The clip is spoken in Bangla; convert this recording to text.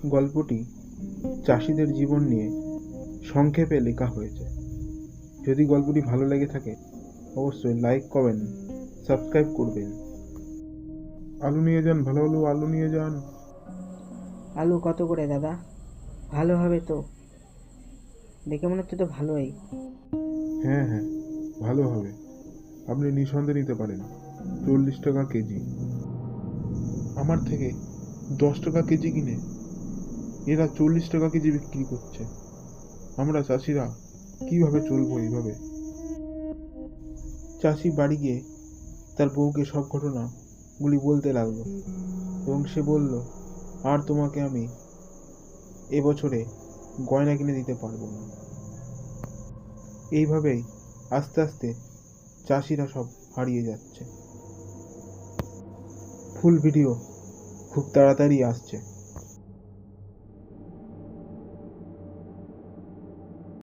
গল্পটি চাষিদের জীবন নিয়ে সংক্ষেপে লেখা হয়েছে। যদি গল্পটি ভালো লেগে থাকে অবশ্যই লাইক, কমেন্ট, সাবস্ক্রাইব করবেন। আলু নিয়ে যান, ভালো ভালো আলু নিয়ে যান। আলু কত করে দাদা? ভালো হবে তো? দেখে মনে হচ্ছে তো ভালোই। হ্যাঁ হ্যাঁ, ভালো হবে। আপনি নিঃসন্দেহে নিতে পারেন। 40 টাকা কেজি। আমার থেকে 10 টাকা কেজি কিনে এরা 40 টাকা কেজি বিক্রি করছে। আমরা চাষিরা কিভাবে চলবো এইভাবে? চাষি বাড়ি গিয়ে তার বউকে সব ঘটনাগুলি বলতে লাগলো এবং সে বলল, আর তোমাকে আমি এবছরে গয়না কিনে দিতে পারবো না। এইভাবেই আস্তে আস্তে চাষিরা সব হারিয়ে যাচ্ছে। ফুল ভিডিও খুব তাড়াতাড়ি আসছে।